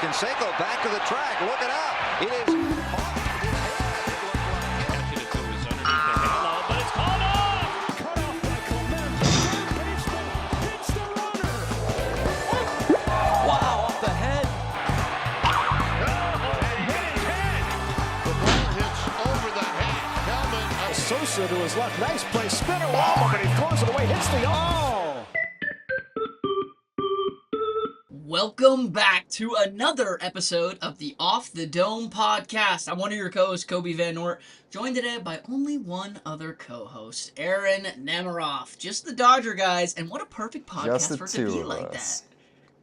Canseco back to the track. Looking out. It is But it's called off! Cut off by Clement. Hits the runner. Wow, off the head. And hit his head! The ball hits over the helmet of Sosa to his left. Nice play. Spinner wobble, but he throws it away. Hits the Welcome back to another episode of the Off the Dome podcast. I'm one of your co-hosts, Kobe Van Nort, joined today by only one other co-host, Aaron Nemiroff. Just the Dodger guys, and what a perfect podcast for it to be like that.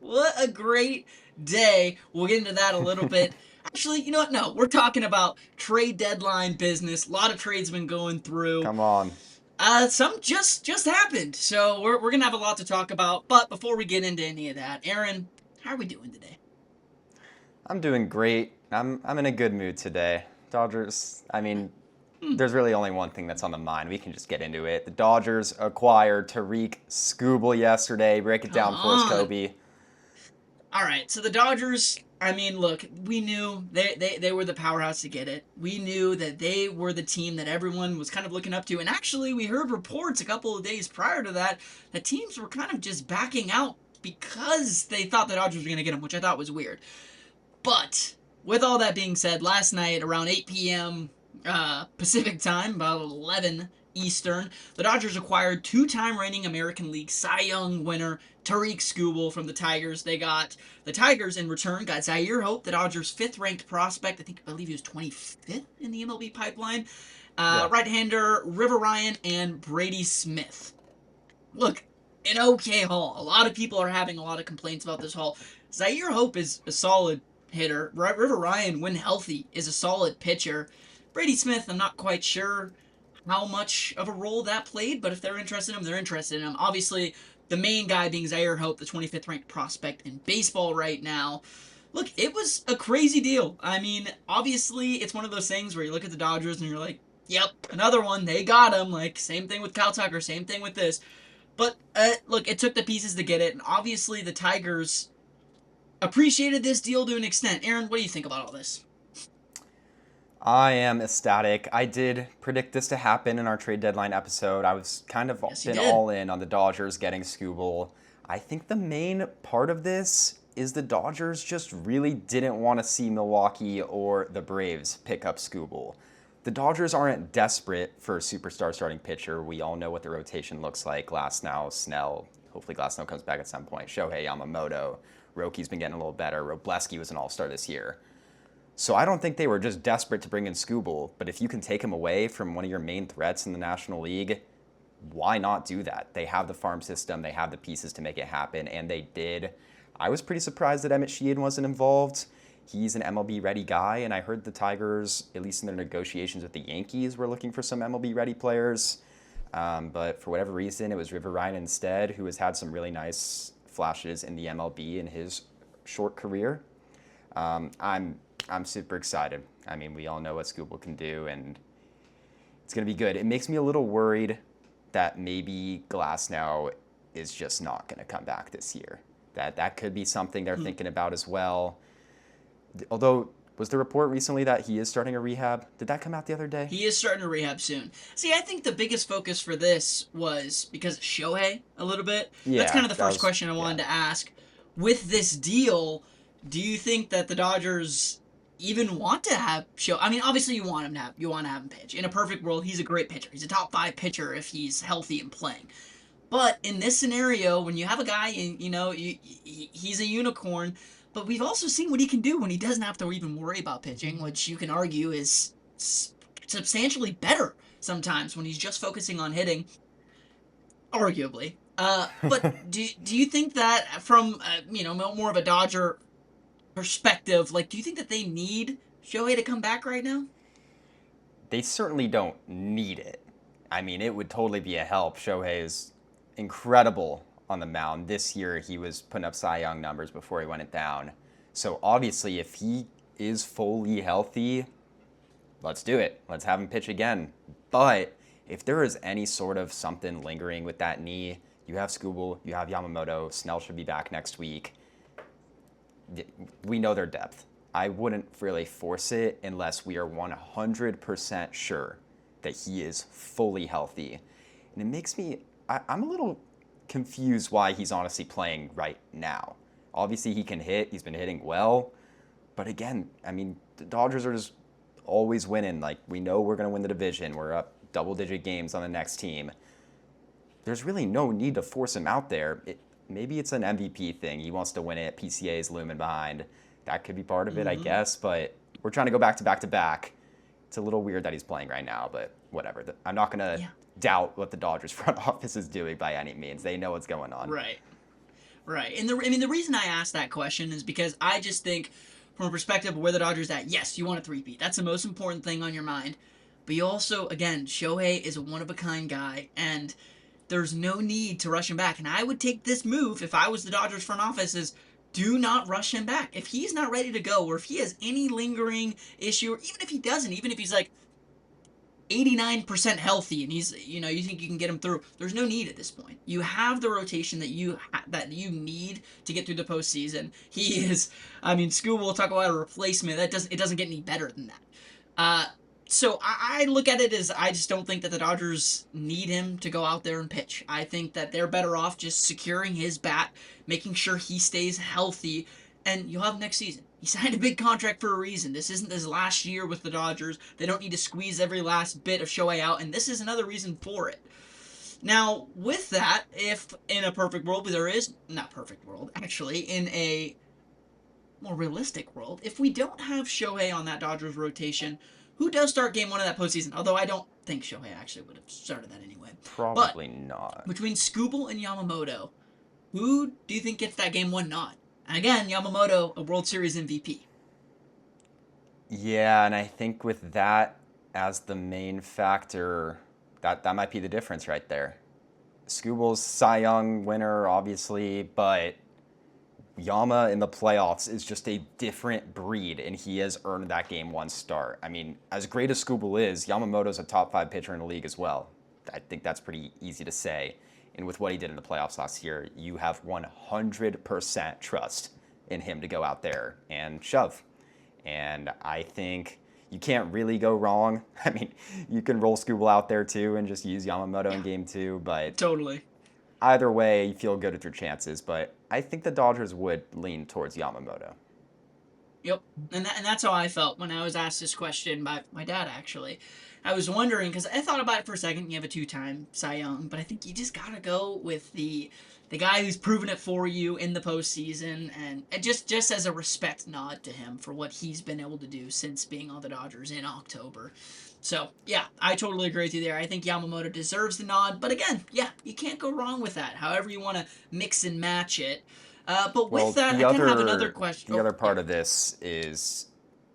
What a great day. We'll get into that a little bit. Actually, you know what? No, we're talking about trade deadline business. A lot of trades been going through. Come on. Some just happened, so we're gonna have a lot to talk about. But before we get into any of that, Aaron, how are we doing today? I'm doing great. I'm in a good mood today. Dodgers, there's really only one thing that's on the mind. We can just get into it. The Dodgers acquired Tarik Skubal yesterday. Break it down for us, Kobe. All right, so the Dodgers, look, we knew they were the powerhouse to get it. We knew that they were the team that everyone was kind of looking up to. And actually, we heard reports a couple of days prior to that teams were kind of just backing out because they thought the Dodgers were going to get them, which I thought was weird. But with all that being said, last night around 8 p.m. Pacific time, about 11 Eastern, the Dodgers acquired two-time reigning American League Cy Young winner Tarik Skubal from the Tigers. The Tigers in return got Zaire Hope, the Dodgers' fifth-ranked prospect. I believe he was 25th in the MLB pipeline. Right-hander River Ryan and Brady Smith. Look, an okay haul. A lot of people are having a lot of complaints about this haul. Zaire Hope is a solid hitter. River Ryan, when healthy, is a solid pitcher. Brady Smith, I'm not quite sure how much of a role that played, but if they're interested in him, they're interested in him. Obviously, the main guy being Zaire Hope, the 25th ranked prospect in baseball right now. Look, it was a crazy deal. Obviously, it's one of those things where you look at the Dodgers and you're like, yep, another one, they got him. Like, same thing with Kyle Tucker, same thing with this. But, look, it took the pieces to get it, and obviously the Tigers appreciated this deal to an extent. Aaron, what do you think about all this? I am ecstatic. I did predict this to happen in our trade deadline episode. I was kind of all in on the Dodgers getting Skubal. I think the main part of this is the Dodgers just really didn't want to see Milwaukee or the Braves pick up Skubal. The Dodgers aren't desperate for a superstar starting pitcher. We all know what the rotation looks like. Glasnow, Snell. Hopefully Glasnow comes back at some point. Shohei Yamamoto. Roki's been getting a little better. Robleski was an all-star this year. So I don't think they were just desperate to bring in Skubal, but if you can take him away from one of your main threats in the National League, why not do that? They have the farm system, they have the pieces to make it happen, and they did. I was pretty surprised that Emmett Sheehan wasn't involved. He's an MLB-ready guy, and I heard the Tigers, at least in their negotiations with the Yankees, were looking for some MLB-ready players. But for whatever reason, it was River Ryan instead, who has had some really nice flashes in the MLB in his short career. I'm super excited. We all know what Skubal can do, and it's going to be good. It makes me a little worried that maybe Glasnow is just not going to come back this year. That could be something they're thinking about as well. Although, was the report recently that he is starting a rehab? Did that come out the other day? He is starting a rehab soon. See, I think the biggest focus for this was because of Shohei a little bit. Yeah, that's kind of the first question I wanted to ask. With this deal, do you think that the Dodgers even want to have Shohei? Obviously you want to have him pitch. In a perfect world, he's a great pitcher. He's a top 5 pitcher if he's healthy and playing. But in this scenario, when you have a guy, he's a unicorn. But we've also seen what he can do when he doesn't have to even worry about pitching, which you can argue is substantially better sometimes when he's just focusing on hitting, arguably. But do you think that from more of a Dodger perspective, do you think that they need Shohei to come back right now? They certainly don't need it. It would totally be a help. Shohei is incredible on the mound. This year, he was putting up Cy Young numbers before he went down. So obviously, if he is fully healthy, let's do it. Let's have him pitch again. But if there is any sort of something lingering with that knee, you have Skubal, you have Yamamoto, Snell should be back next week. we know their depth. I wouldn't really force it unless we are 100% sure that he is fully healthy. And it makes me, I'm a little confused why he's honestly playing right now. Obviously, he can hit. He's been hitting well. But again, I mean, the Dodgers are just always winning. Like, we know we're going to win the division. We're up double-digit games on the next team. There's really no need to force him out there. Maybe it's an MVP thing. He wants to win it. PCA is looming behind. That could be part of it, I guess. But we're trying to go back to back-to-back. It's a little weird that he's playing right now, but whatever. I'm not going to doubt what the Dodgers front office is doing by any means. They know what's going on. Right. And the reason I asked that question is because I just think, from a perspective of where the Dodgers at, yes, you want a three-peat. That's the most important thing on your mind. But you also, again, Shohei is a one-of-a-kind guy, and there's no need to rush him back. And I would take this move, if I was the Dodgers front office, is do not rush him back. If he's not ready to go, or if he has any lingering issue, or even if he doesn't, even if he's like 89% healthy and he's, you think you can get him through, there's no need at this point. You have the rotation that you need to get through the postseason. He is, Skubal will talk about a replacement. It doesn't get any better than that. So I look at it as, I just don't think that the Dodgers need him to go out there and pitch. I think that they're better off just securing his bat, making sure he stays healthy, and you'll have next season. He signed a big contract for a reason. This isn't his last year with the Dodgers. They don't need to squeeze every last bit of Shohei out, and this is another reason for it. Now, with that, if in a perfect world, but there is, not perfect world, actually, in a more realistic world, if we don't have Shohei on that Dodgers rotation, who does start game one of that postseason? Although I don't think Shohei actually would have started that anyway. Probably not. Between Skubal and Yamamoto, who do you think gets that game one nod? And again, Yamamoto, a World Series MVP. Yeah, and I think with that as the main factor, that might be the difference right there. Skubal's Cy Young winner, obviously, but Yama in the playoffs is just a different breed, and he has earned that game one start. I mean, as great as Skubal is, Yamamoto's a top 5 pitcher in the league as well. I think that's pretty easy to say. And with what he did in the playoffs last year, you have 100% trust in him to go out there and shove. And I think you can't really go wrong. I mean, you can roll Skubal out there too and just use Yamamoto in game 2, but totally. Either way, you feel good with your chances, but I think the Dodgers would lean towards Yamamoto. Yep, and that's how I felt when I was asked this question by my dad, actually. I was wondering, because I thought about it for a second. You have a 2-time Cy Young, but I think you just got to go with the guy who's proven it for you in the postseason, and just as a respect nod to him for what he's been able to do since being on the Dodgers in October. So, yeah, I totally agree with you there. I think Yamamoto deserves the nod, but again, yeah, you can't go wrong with that, however you want to mix and match it. But with that, I kind of have another question. The other part of this is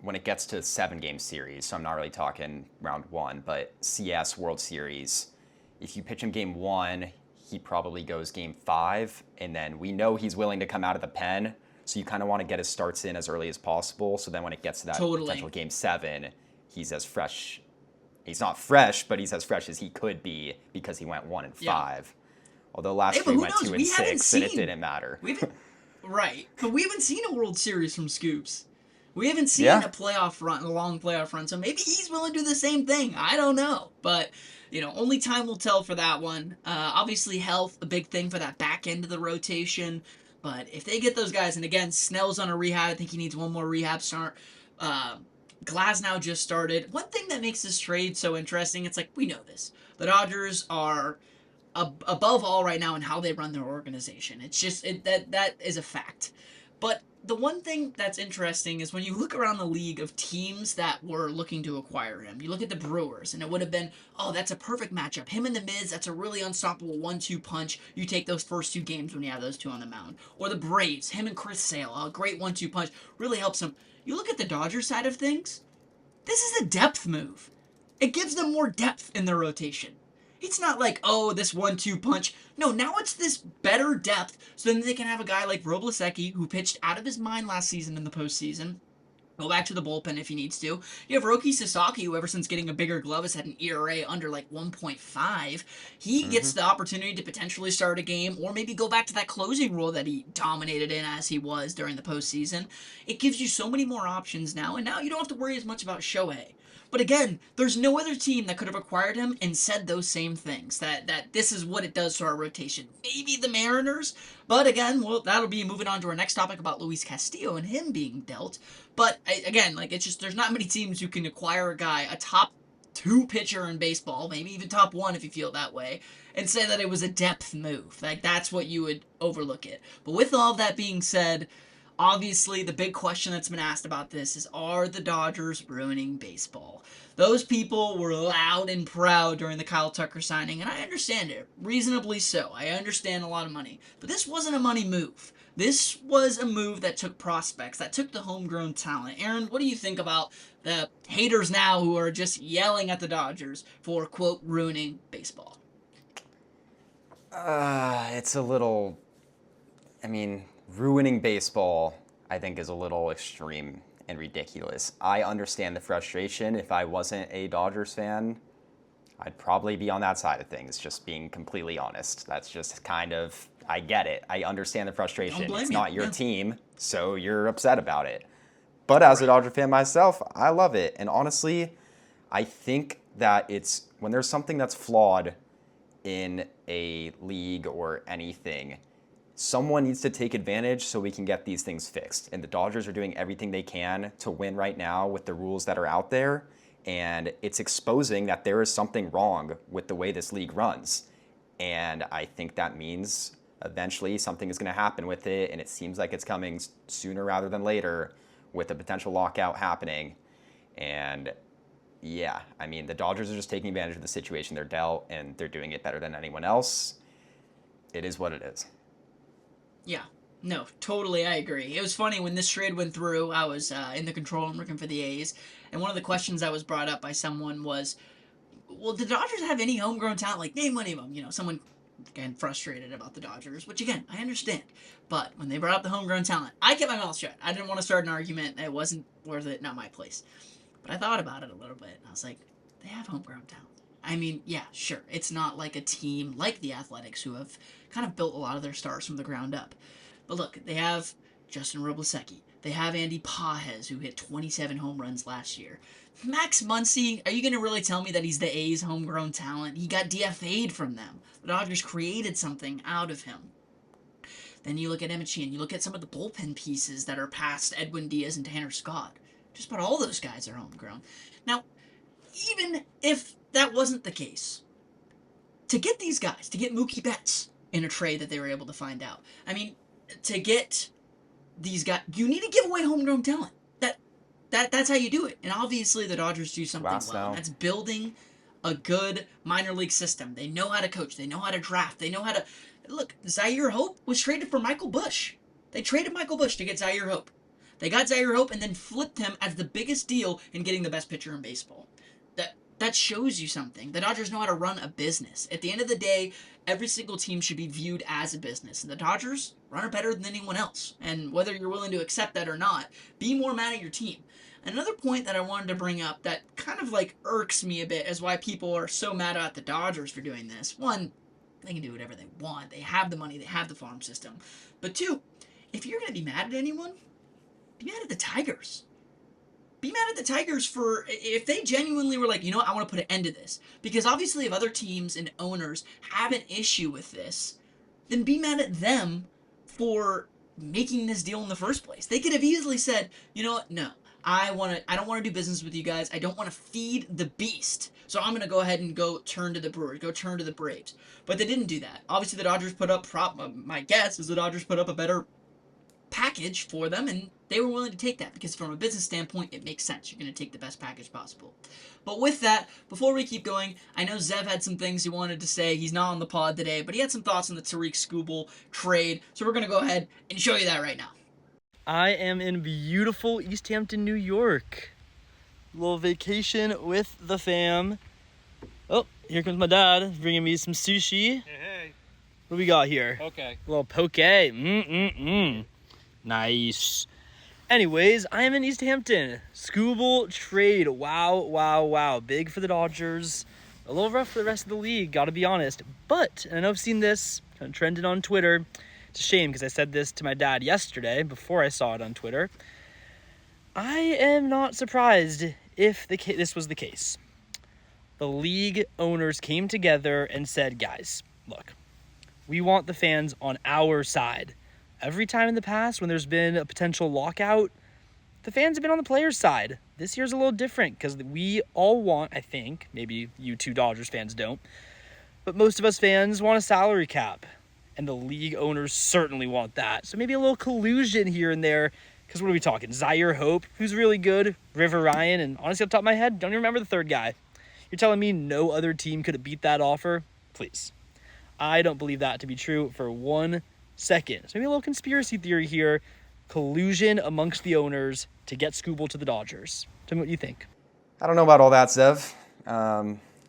when it gets to 7-game series, so I'm not really talking round 1, but CS World Series, if you pitch him game 1, he probably goes game 5, and then we know he's willing to come out of the pen, so you kind of want to get his starts in as early as possible, so then when it gets to that potential game 7, he's as fresh. He's not fresh, but he's as fresh as he could be because he went 1-5. Yeah. Although last year he went 2-6, and it didn't matter. Right, but we haven't seen a World Series from Scoops. We haven't seen a playoff run, a long playoff run, so maybe he's willing to do the same thing. I don't know, but only time will tell for that one. Obviously, health, a big thing for that back end of the rotation. But if they get those guys, and again, Snell's on a rehab. I think he needs one more rehab start. Glasnow just started. One thing that makes this trade so interesting, it's like, we know this. The Dodgers are above all right now in how they run their organization. It's just, that is a fact. But the one thing that's interesting is when you look around the league of teams that were looking to acquire him, you look at the Brewers, and it would have been, oh, that's a perfect matchup. Him and the Miz, that's a really unstoppable 1-2 punch. You take those first 2 games when you have those 2 on the mound. Or the Braves, him and Chris Sale, a great 1-2 punch, really helps them. You look at the Dodgers side of things, this is a depth move. It gives them more depth in their rotation. It's not like, oh, this 1-2 punch. No, now it's this better depth, so then they can have a guy like Roblesecki, who pitched out of his mind last season in the postseason, Go back to the bullpen if he needs to. You have Roki Sasaki, who ever since getting a bigger glove has had an ERA under like 1.5. He gets the opportunity to potentially start a game or maybe go back to that closing role that he dominated in as he was during the postseason. It gives you so many more options now, and now you don't have to worry as much about Shohei. But again, there's no other team that could have acquired him and said those same things, that this is what it does to our rotation. Maybe the Mariners, but again, well, that'll be moving on to our next topic about Luis Castillo and him being dealt. But again, like, it's just, there's not many teams who can acquire a guy, a top 2 pitcher in baseball, maybe even top 1 if you feel that way, and say that it was a depth move. Like, that's what you would overlook it. But with all that being said, obviously, the big question that's been asked about this is, are the Dodgers ruining baseball? Those people were loud and proud during the Kyle Tucker signing, and I understand it. Reasonably so. I understand a lot of money. But this wasn't a money move. This was a move that took prospects, that took the homegrown talent. Aaron, what do you think about the haters now who are just yelling at the Dodgers for, quote, ruining baseball? It's a little... I mean... ruining baseball, I think, is a little extreme and ridiculous. I understand the frustration. If I wasn't a Dodgers fan, I'd probably be on that side of things, just being completely honest. That's just kind of, I get it. I understand the frustration. It's not your team, so you're upset about it. But as a Dodger fan myself, I love it. And honestly, I think that it's, when there's something that's flawed in a league or anything, someone needs to take advantage so we can get these things fixed. And the Dodgers are doing everything they can to win right now with the rules that are out there. And it's exposing that there is something wrong with the way this league runs. And I think that means eventually something is going to happen with it. And it seems like it's coming sooner rather than later with a potential lockout happening. And yeah, I mean, the Dodgers are just taking advantage of the situation they're dealt, and they're doing it better than anyone else. It is what it is. Yeah, no, totally, I agree. It was funny, when this trade went through, I was in the control room working for the A's, and one of the questions that was brought up by someone was, well, did the Dodgers have any homegrown talent? Like, name one of them. You know, someone, again, frustrated about the Dodgers, which, again, I understand. But when they brought up the homegrown talent, I kept my mouth shut. I didn't want to start an argument. It wasn't worth it, not my place. But I thought about it a little bit, and I was like, they have homegrown talent. I mean, yeah, sure. It's not like a team like the Athletics, who have kind of built a lot of their stars from the ground up. But look, they have Justin Roblesecki. They have Andy Pages, who hit 27 home runs last year. Max Muncy, are you going to really tell me that he's the A's homegrown talent? He got DFA'd from them. The Dodgers created something out of him. Then you look at Emmett Sheehan. You look at some of the bullpen pieces that are past Edwin Diaz and Tanner Scott. Just about all those guys are homegrown. Now, even if that wasn't the case, to get these guys, to get Mookie Betts in a trade that they were able to find out, I mean, to get these guys, you need to give away homegrown talent. That's how you do it. And obviously the Dodgers do something well. That's building a good minor league system. They know how to coach. They know how to draft. They know how to... Look, Zaire Hope was traded for Michael Busch. They traded Michael Busch to get Zaire Hope. They got Zaire Hope and then flipped him as the biggest deal in getting the best pitcher in baseball. That shows you something. The Dodgers know how to run a business. At the end of the day, every single team should be viewed as a business. And the Dodgers run it better than anyone else. And whether you're willing to accept that or not, be more mad at your team. Another point that I wanted to bring up that kind of like irks me a bit is why people are so mad at the Dodgers for doing this. One, they can do whatever they want. They have the money. They have the farm system. But two, if you're going to be mad at anyone, be mad at the Tigers. Be mad at the Tigers for, if they genuinely were like, you know what, I want to put an end to this. Because obviously if other teams and owners have an issue with this, then be mad at them for making this deal in the first place. They could have easily said, you know what, no, I don't want to do business with you guys. I don't want to feed the beast. So I'm going to go ahead and go turn to the Brewers, go turn to the Braves. But they didn't do that. Obviously the Dodgers put up, my guess is the Dodgers put up a better package for them, and they were willing to take that because from a business standpoint, it makes sense. You're going to take the best package possible. But with that, before we keep going, I know Zev had some things he wanted to say. He's not on the pod today, but he had some thoughts on the Tarik Skubal trade, so we're going to go ahead and show you that right now. I am in beautiful East Hampton, New York. A little vacation with the fam. Oh, here comes my dad bringing me some sushi. Hey. What do we got here? Okay. A little poke. Nice. Anyways, I am in East Hampton. Skubal trade. Wow. Big for the Dodgers. A little rough for the rest of the league, gotta be honest. But, and I know I've seen this kind of trending on Twitter. It's a shame because I said this to my dad yesterday before I saw it on Twitter. I am not surprised if this was the case. The league owners came together and said, guys, look, we want the fans on our side. Every time in the past when there's been a potential lockout, the fans have been on the players' side. This year's a little different because we all want, I think, maybe you two Dodgers fans don't, but most of us fans want a salary cap. And the league owners certainly want that. So maybe a little collusion here and there. Because what are we talking? Zaire Hope, who's really good, River Ryan, and honestly, off the top of my head, don't even remember the third guy. You're telling me no other team could have beat that offer? Please. I don't believe that to be true for 1 second. So maybe a little conspiracy theory here. Collusion amongst the owners to get Skubal to the Dodgers. Tell me what you think. I don't know about all that, Zev.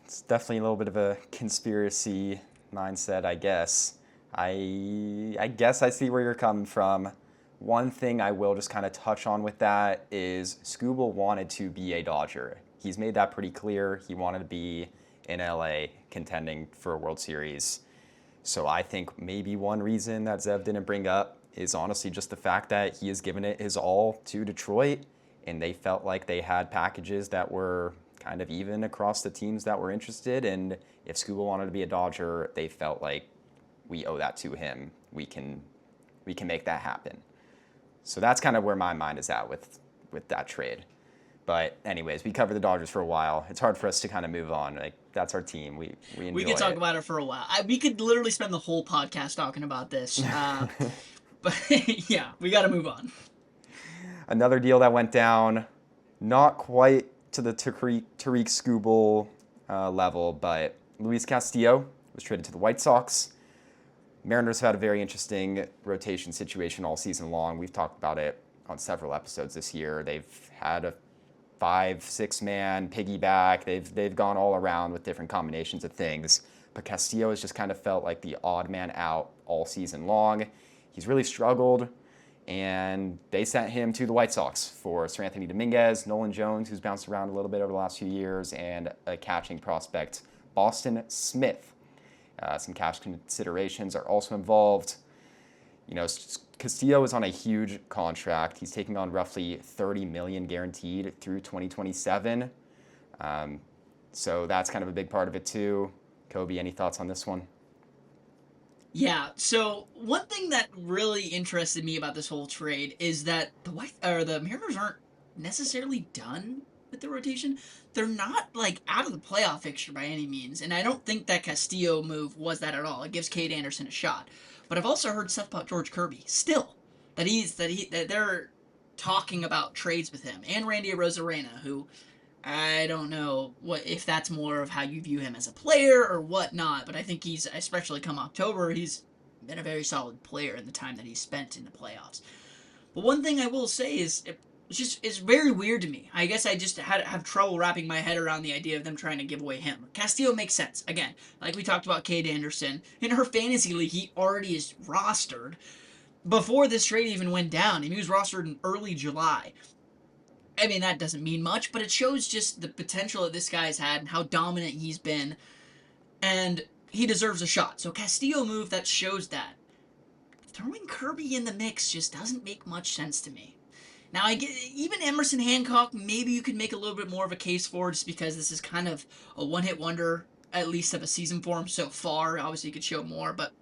It's definitely a little bit of a conspiracy mindset, I guess. I guess I see where you're coming from. One thing I will just kind of touch on with that is Skubal wanted to be a Dodger. He's made that pretty clear. He wanted to be in LA contending for a World Series. So I think maybe one reason that Zev didn't bring up is honestly just the fact that he has given it his all to Detroit, and they felt like they had packages that were kind of even across the teams that were interested. And if Skubal wanted to be a Dodger, they felt like we owe that to him. We can make that happen. So that's kind of where my mind is at with that trade. But anyways, we covered the Dodgers for a while. It's hard for us to kind of move on. Like, that's our team. We enjoy We could talk about it for a while. We could literally spend the whole podcast talking about this. But yeah, we got to move on. Another deal that went down, not quite to the Tarik Skubal level, but Luis Castillo was traded to the White Sox. Mariners have had a very interesting rotation situation all season long. We've talked about it on several episodes this year. They've had a 5-6 man piggyback. They've gone all around with different combinations of things. But Castillo has just kind of felt like the odd man out all season long. He's really struggled, and they sent him to the White Sox for Sir Anthony Dominguez, Nolan Jones, who's bounced around a little bit over the last few years, and a catching prospect, Boston Smith. Some cash considerations are also involved. You know, Castillo is on a huge contract. He's taking on roughly $30 million guaranteed through 2027. So that's kind of a big part of it too. Kobe, any thoughts on this one? Yeah, so one thing that really interested me about this whole trade is that the Mariners aren't necessarily done with the rotation. They're not like out of the playoff picture by any means, and I don't think that Castillo move was that at all. It gives Cade Anderson a shot. But I've also heard stuff about George Kirby still, that they're talking about trades with him, and Randy Arozarena, who I don't know if that's more of how you view him as a player or whatnot, but I think he's, especially come October, he's been a very solid player in the time that he's spent in the playoffs. But one thing I will say is it's very weird to me. I guess I just have trouble wrapping my head around the idea of them trying to give away him. Castillo makes sense. Again, like we talked about Cade Anderson, in her fantasy league, he already is rostered. Before this trade even went down, he was rostered in early July. I mean, that doesn't mean much, but it shows just the potential that this guy's had and how dominant he's been, and he deserves a shot. So Castillo move that shows that. Throwing Kirby in the mix just doesn't make much sense to me. Now, I get even Emerson Hancock, maybe you could make a little bit more of a case for, just because this is kind of a one-hit wonder, at least of a season for him so far. Obviously, he could show more, but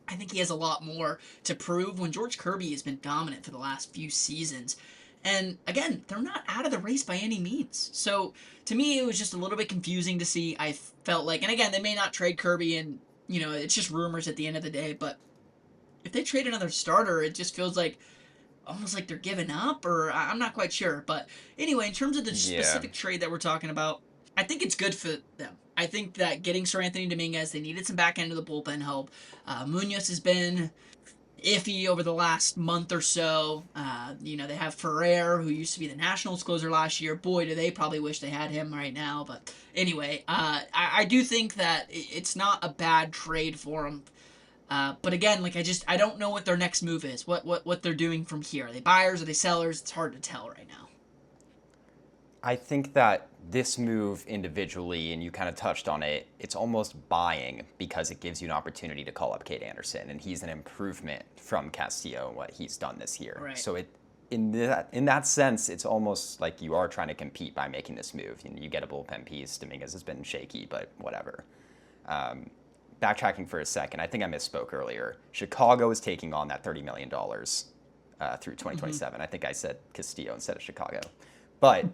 I think he has a lot more to prove when George Kirby has been dominant for the last few seasons. And again, they're not out of the race by any means. So to me, it was just a little bit confusing to see. I felt like, and again, they may not trade Kirby, and you know, it's just rumors at the end of the day, but if they trade another starter, it just feels like almost like they're giving up, or I'm not quite sure. But anyway, in terms of the specific trade that we're talking about, I think it's good for them. I think that getting Sir Anthony Dominguez, they needed some back end of the bullpen help. Munoz has been iffy over the last month or so. You know, they have Ferrer, who used to be the Nationals closer last year. Boy, do they probably wish they had him right now. But anyway, I do think that it's not a bad trade for them. But again, like I don't know what their next move is. What they're doing from here. Are they buyers? Are they sellers? It's hard to tell right now. I think that this move individually, and you kind of touched on it, it's almost buying because it gives you an opportunity to call up Cade Anderson, and he's an improvement from Castillo and what he's done this year. Right. So in that sense, it's almost like you are trying to compete by making this move. You get a bullpen piece. Dominguez has been shaky, but whatever. Backtracking for a second, I think I misspoke earlier. Chicago is taking on that $30 million through 2027. I think I said Castillo instead of Chicago. But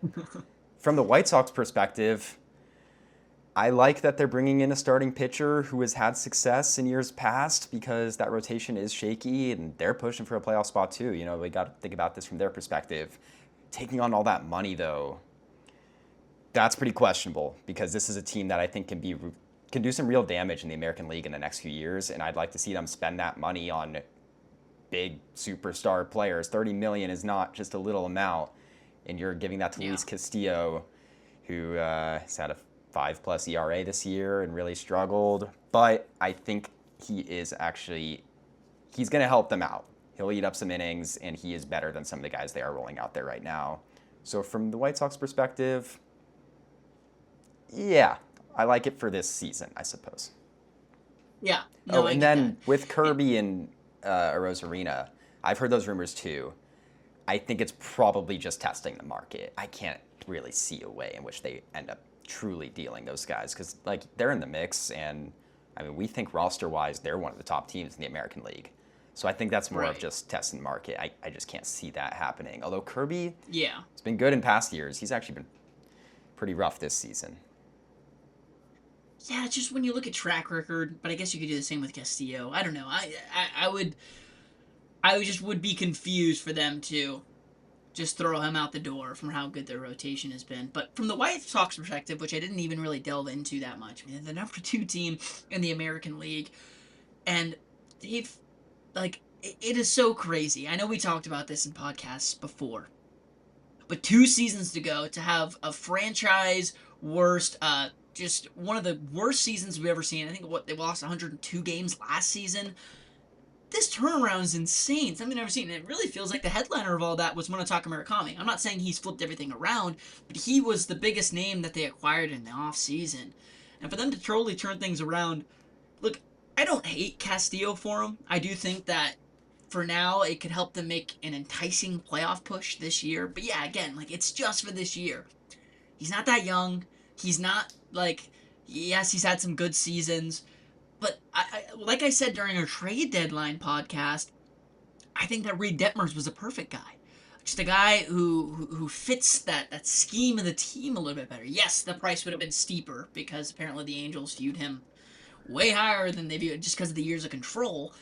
from the White Sox perspective, I like that they're bringing in a starting pitcher who has had success in years past because that rotation is shaky and they're pushing for a playoff spot too. We got to think about this from their perspective. Taking on all that money, though, that's pretty questionable because this is a team that I think can do some real damage in the American League in the next few years, and I'd like to see them spend that money on big superstar players. $30 million is not just a little amount. And you're giving that to Luis Castillo, who has had a 5+ ERA this year and really struggled. But I think he's going to help them out. He'll eat up some innings, and he is better than some of the guys they are rolling out there right now. So from the White Sox perspective, yeah, I like it for this season, I suppose. Yeah. No, and then with Kirby and Arozarena, I've heard those rumors too. I think it's probably just testing the market. I can't really see a way in which they end up truly dealing those guys because, they're in the mix, and we think roster-wise they're one of the top teams in the American League. So I think that's more of just testing the market. I just can't see that happening. Although Kirby, it's been good in past years. He's actually been pretty rough this season. Yeah, it's just when you look at track record, but I guess you could do the same with Castillo. I don't know. I would be confused for them to just throw him out the door from how good their rotation has been. But from the White Sox perspective, which I didn't even really delve into that much, they're the number 2 team in the American League, and they've, it is so crazy. I know we talked about this in podcasts before, but 2 seasons to go to have a franchise worst, just one of the worst seasons we've ever seen. I think they lost 102 games last season. This turnaround is insane. Something I've never seen. And it really feels like the headliner of all that was Munetaka Murakami. I'm not saying he's flipped everything around, but he was the biggest name that they acquired in the offseason. And for them to totally turn things around, look, I don't hate Castillo for him. I do think that for now it could help them make an enticing playoff push this year. But yeah, again, it's just for this year. He's not that young. He's not, yes, he's had some good seasons. But like I said during our trade deadline podcast, I think that Reed Detmers was a perfect guy. Just a guy who fits that scheme of the team a little bit better. Yes, the price would have been steeper because apparently the Angels viewed him way higher than they viewed just because of the years of control.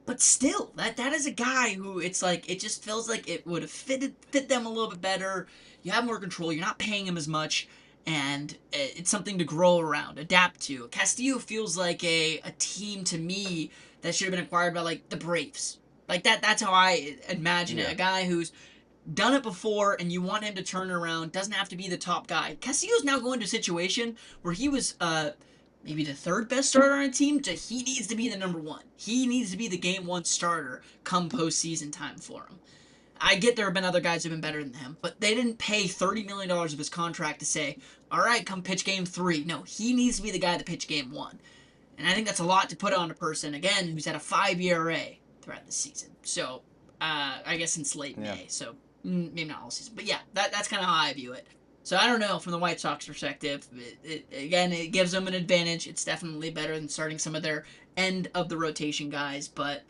But still, that is a guy who it just feels like it would have fit them a little bit better. You have more control. You're not paying him as much. And it's something to grow around, adapt to. Castillo feels like a team to me that should have been acquired by the Braves. That's how I imagine it. A guy who's done it before and you want him to turn it around, doesn't have to be the top guy. Castillo's now going to a situation where he was maybe the 3rd best starter on a team he needs to be the number 1. He needs to be the game 1 starter come postseason time for him. I get there have been other guys who have been better than him, but they didn't pay $30 million of his contract to say, all right, come pitch game 3. No, he needs to be the guy to pitch game 1. And I think that's a lot to put on a person, again, who's had a 5 ERA throughout the season. So, I guess since late May. So, maybe not all season. But yeah, that's kind of how I view it. So I don't know, from the White Sox perspective, it gives them an advantage. It's definitely better than starting some of their end-of-the-rotation guys, but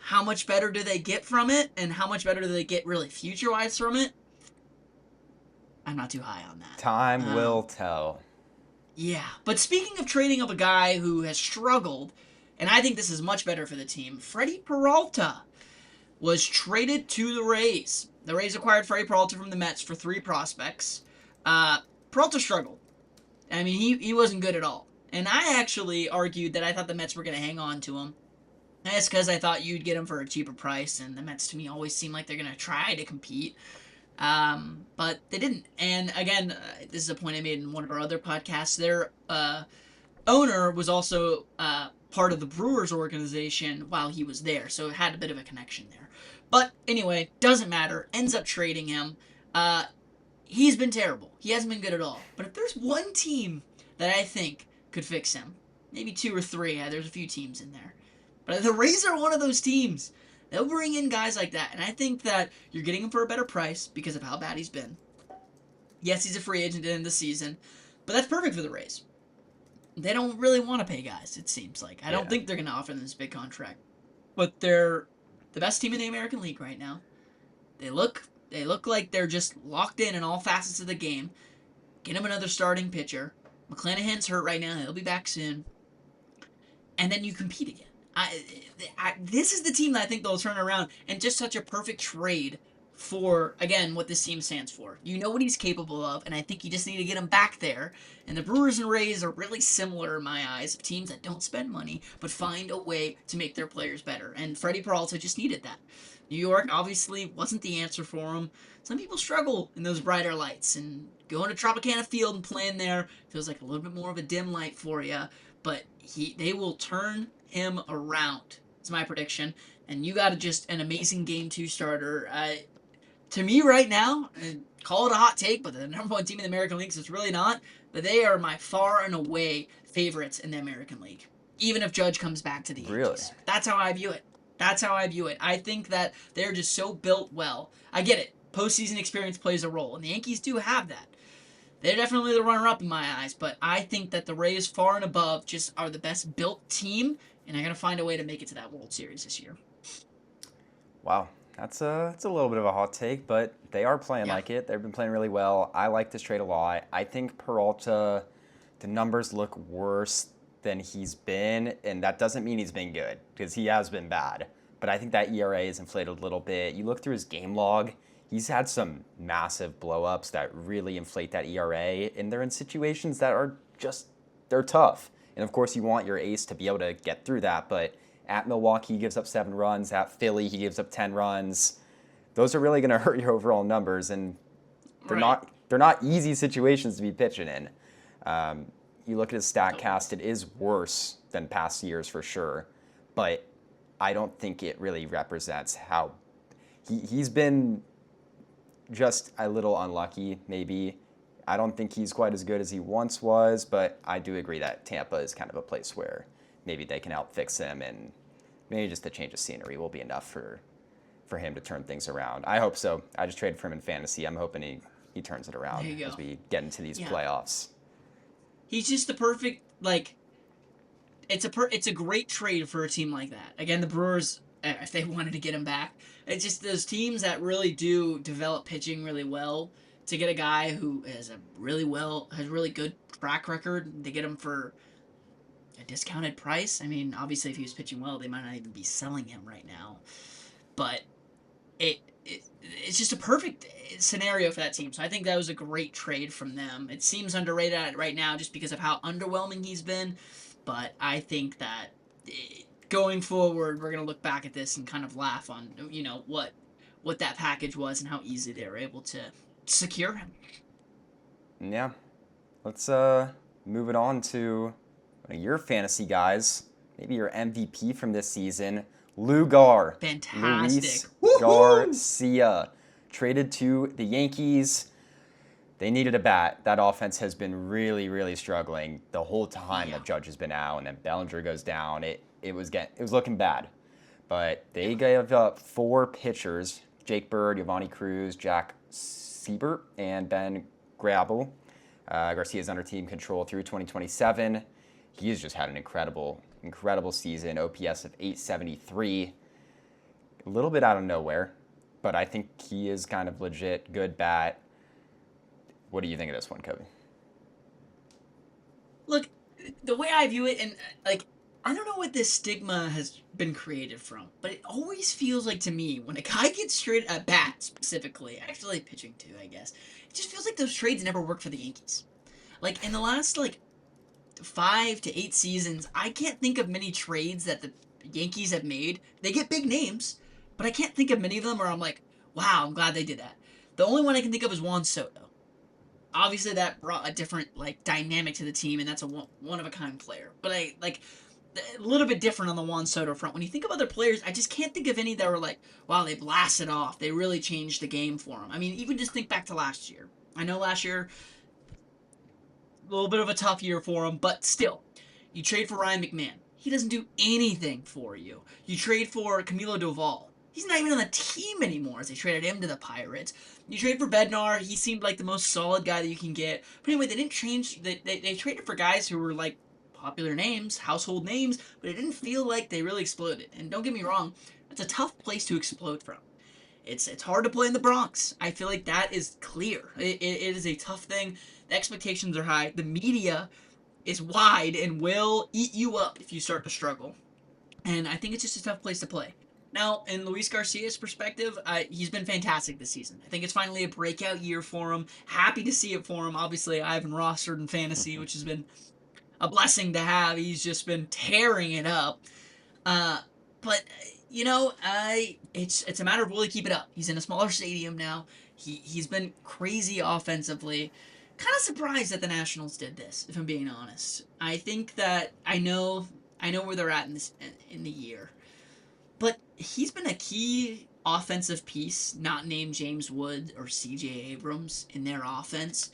how much better do they get from it, and how much better do they get really future-wise from it? I'm not too high on that. Time will tell. Yeah, but speaking of trading up a guy who has struggled, and I think this is much better for the team, Freddie Peralta was traded to the Rays. The Rays acquired Freddie Peralta from the Mets for 3 prospects. Peralta struggled. I mean, he wasn't good at all. And I actually argued that I thought the Mets were going to hang on to him. And it's because I thought you'd get him for a cheaper price, and the Mets to me always seem like they're going to try to compete. But they didn't. And again, this is a point I made in one of our other podcasts. Their owner was also part of the Brewers organization while he was there, so it had a bit of a connection there. But anyway, doesn't matter. Ends up trading him. He's been terrible. He hasn't been good at all. But if there's one team that I think could fix him, maybe 2 or 3, there's a few teams in there. But the Rays are one of those teams. They'll bring in guys like that, and I think that you're getting him for a better price because of how bad he's been. Yes, he's a free agent at the end of the season, but that's perfect for the Rays. They don't really want to pay guys, it seems like. I don't think they're going to offer them this big contract. But they're the best team in the American League right now. They look like they're just locked in all facets of the game. Get him another starting pitcher. McClanahan's hurt right now. He'll be back soon. And then you compete again. This is the team that I think they'll turn around, and just such a perfect trade for, again, what this team stands for. You know what he's capable of, and I think you just need to get him back there. And the Brewers and Rays are really similar in my eyes, of teams that don't spend money, but find a way to make their players better. And Freddie Peralta just needed that. New York obviously wasn't the answer for him. Some people struggle in those brighter lights, and going to Tropicana Field and playing there feels like a little bit more of a dim light for you. But they will turn him around. It's my prediction. And you got just an amazing Game 2 starter. To me right now, and call it a hot take, but the number 1 team in the American League, so it's really not, but they are my far and away favorites in the American League. Even if Judge comes back to the Yankees. Really? That's how I view it. That's how I view it. I think that they're just so built well. I get it. Postseason experience plays a role, and the Yankees do have that. They're definitely the runner-up in my eyes, but I think that the Rays far and above just are the best built team, and are going to find a way to make it to that World Series this year. Wow. It's a little bit of a hot take, but they are playing like it. They've been playing really well. I like this trade a lot. I think Peralta, the numbers look worse than he's been, and that doesn't mean he's been good, because he has been bad. But I think that ERA is inflated a little bit. You look through his game log, he's had some massive blow-ups that really inflate that ERA, and they're in situations that are they're tough. And of course, you want your ace to be able to get through that, but at Milwaukee, he gives up 7 runs. At Philly, he gives up 10 runs. Those are really going to hurt your overall numbers, and they're not easy situations to be pitching in. You look at his StatCast, it is worse than past years for sure, but I don't think it really represents how he's been just a little unlucky, maybe. I don't think he's quite as good as he once was, but I do agree that Tampa is kind of a place where maybe they can help fix him, and maybe just a change of scenery will be enough for him to turn things around. I hope so. I just traded for him in fantasy. I'm hoping he turns it around as we get into these playoffs. He's just the perfect, it's a great trade for a team like that. Again, the Brewers, if they wanted to get him back, it's just those teams that really do develop pitching really well. To get a guy who has really good track record, to get him for a discounted price. I mean, obviously, if he was pitching well, they might not even be selling him right now. But it's just a perfect scenario for that team. So I think that was a great trade from them. It seems underrated right now just because of how underwhelming he's been. But I think that going forward, we're going to look back at this and kind of laugh on, what that package was and how easy they were able to secure him. Yeah. Let's move it on to one of your fantasy guys, maybe your MVP from this season, Luis Fantastic. Garcia, traded to the Yankees. They needed a bat. That offense has been really, really struggling the whole time that Judge has been out, and then Bellinger goes down. It was looking bad. But they gave up 4 pitchers, Jake Bird, Giovanni Cruz, Jack Siebert, and Ben Grabel. Garcia's under team control through 2027. He's just had an incredible season, OPS of 873. A little bit out of nowhere, but I think he is kind of legit, good bat. What do you think of this one, Kobe? Look, the way I view it, and I don't know what this stigma has been created from, but it always feels like to me when a guy gets traded, a bat specifically, actually pitching too, I guess, it just feels like those trades never work for the Yankees. In the last 5 to 8 seasons, I can't think of many trades that the Yankees have made. They get big names, but I can't think of many of them where I'm like, wow, I'm glad they did that. The only one I can think of is Juan Soto. obviously that brought a different like dynamic to the team, and that's a one of a kind player. But I like a little bit different on the Juan Soto front. When you think of other players, I just can't think of any that were like, wow, they blasted off. They really changed the game for them. I mean, even just think back to last year. I know last year, a little bit of a tough year for him, but still, you trade for Ryan McMahon. He doesn't do anything for you. You trade for Camilo Doval. He's not even on the team anymore as they traded him to the Pirates. You trade for Bednar. He seemed like the most solid guy that you can get. But anyway, they didn't change. They traded for guys who were like popular names, household names, but it didn't feel like they really exploded. And don't get me wrong, it's a tough place to explode from. It's hard to play in the Bronx. I feel like that is clear. It is a tough thing. The expectations are high. The media is wide and will eat you up if you start to struggle. And I think it's just a tough place to play. Now, in Luis Garcia's perspective, he's been fantastic this season. I think it's finally a breakout year for him. Happy to see it for him. Obviously, I have him rostered in fantasy, which has been a blessing to have. He's just been tearing it up. But you know, it's a matter of will he keep it up. He's in a smaller stadium now. He's been crazy offensively. Kind of surprised that the Nationals did this, if I'm being honest. I think that I know where they're at in the year, but he's been a key offensive piece, not named James Wood or C.J. Abrams in their offense.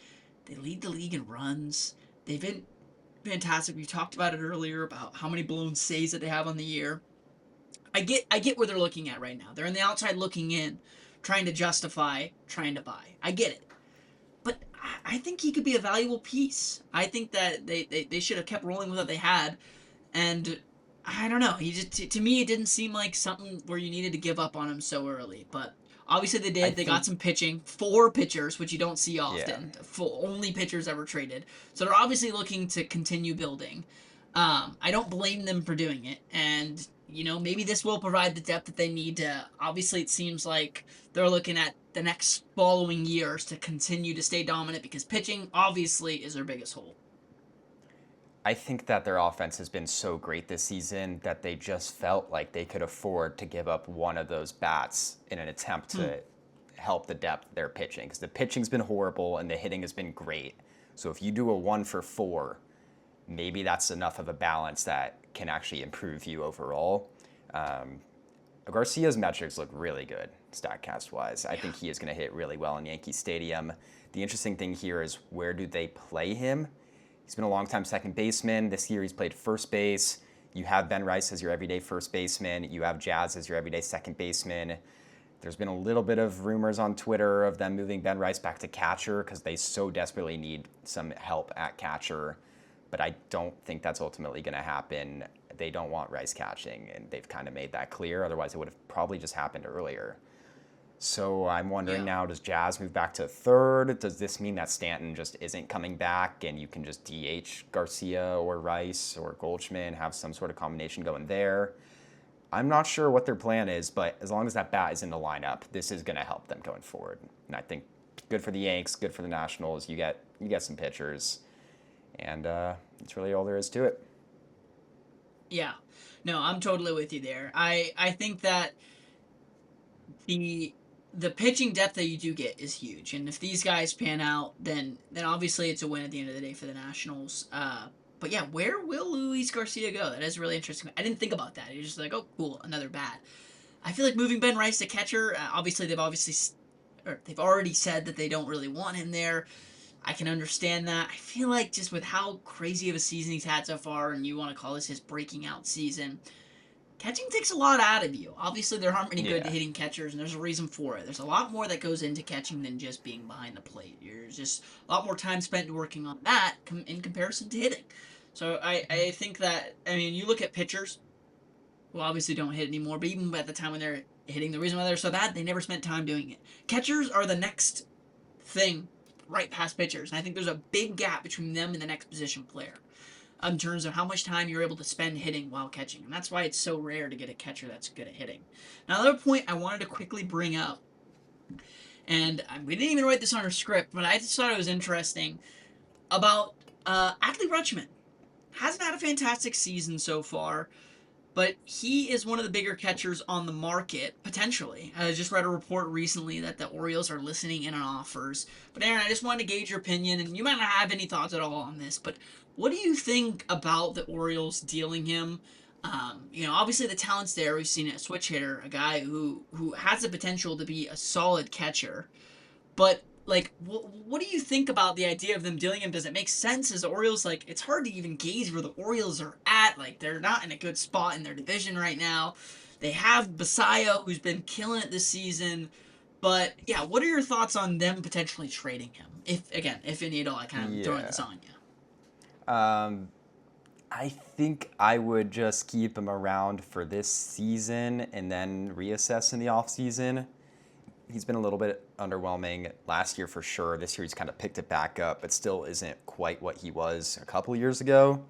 They lead the league in runs. They've been fantastic. We talked about it earlier about how many blown saves that they have on the year. I get where they're looking at right now. They're on the outside looking in, trying to justify trying to buy. I get it. But I think he could be a valuable piece. I think that they should have kept rolling with what they had. And I don't know. He just, to me, it didn't seem like something where you needed to give up on him so early. But obviously they did. They got some pitching. 4 pitchers, which you don't see often. Yeah. Only pitchers ever traded. So they're obviously looking to continue building. I don't blame them for doing it. And you know, maybe this will provide the depth that they need to. Obviously, it seems like they're looking at the next following years to continue to stay dominant because pitching, obviously, is their biggest hole. I think that their offense has been so great this season that they just felt like they could afford to give up one of those bats in an attempt to help the depth of their pitching. Because the pitching's been horrible and the hitting has been great. So if you do a 1 for 4, maybe that's enough of a balance that can actually improve you overall. Garcia's metrics look really good, StatCast-wise. I think he is going to hit really well in Yankee Stadium. The interesting thing here is where do they play him? He's been a long-time second baseman. This year he's played first base. You have Ben Rice as your everyday first baseman. You have Jazz as your everyday second baseman. There's been a little bit of rumors on Twitter of them moving Ben Rice back to catcher because they so desperately need some help at catcher. But I don't think that's ultimately going to happen. They don't want Rice catching, and they've kind of made that clear. Otherwise, it would have probably just happened earlier. So I'm wondering now, does Jazz move back to third? Does this mean that Stanton just isn't coming back, and you can just DH Garcia or Rice or Goldschmidt, have some sort of combination going there? I'm not sure what their plan is, but as long as that bat is in the lineup, this is going to help them going forward. And I think good for the Yanks, good for the Nationals. You get some pitchers. And that's really all there is to it. Yeah. No, I'm totally with you there. I think that the pitching depth that you do get is huge. And if these guys pan out, then obviously it's a win at the end of the day for the Nationals. But yeah, where will Luis Garcia go? That is really interesting. I didn't think about that. You're just like, oh, cool, another bat. I feel like moving Ben Rice to catcher, obviously they've already said that they don't really want him there. I can understand that. I feel like just with how crazy of a season he's had so far, and you want to call this his breaking out season, catching takes a lot out of you. Obviously, there aren't many good hitting catchers, and there's a reason for it. There's a lot more that goes into catching than just being behind the plate. There's just a lot more time spent working on that in comparison to hitting. So I think that, I mean, you look at pitchers who obviously don't hit anymore, but even at the time when they're hitting, the reason why they're so bad, they never spent time doing it. Catchers are the next thing right past pitchers, and I think there's a big gap between them and the next position player in terms of how much time you're able to spend hitting while catching, and that's why it's so rare to get a catcher that's good at hitting. Now, another point I wanted to quickly bring up, and we didn't even write this on our script, but I just thought it was interesting, about Adley Rutschman. Hasn't had a fantastic season so far. but he is one of the bigger catchers on the market, potentially. I just read a report recently that the Orioles are listening in on offers. But Aaron, I just wanted to gauge your opinion, and you might not have any thoughts at all on this, but what do you think about the Orioles dealing him? Obviously the talent's there. We've seen a switch hitter, a guy who has the potential to be a solid catcher. But like, what do you think about the idea of them dealing him? Does it make sense? As the Orioles, like, it's hard to even gauge where the Orioles are at. Like, they're not in a good spot in their division right now. They have Basayo, who's been killing it this season. But yeah, what are your thoughts on them potentially trading him? If any at all, I kind of throwing this on you. I think I would just keep him around for this season and then reassess in the offseason. He's been a little bit underwhelming last year for sure. This year he's kind of picked it back up, but still isn't quite what he was a couple years ago.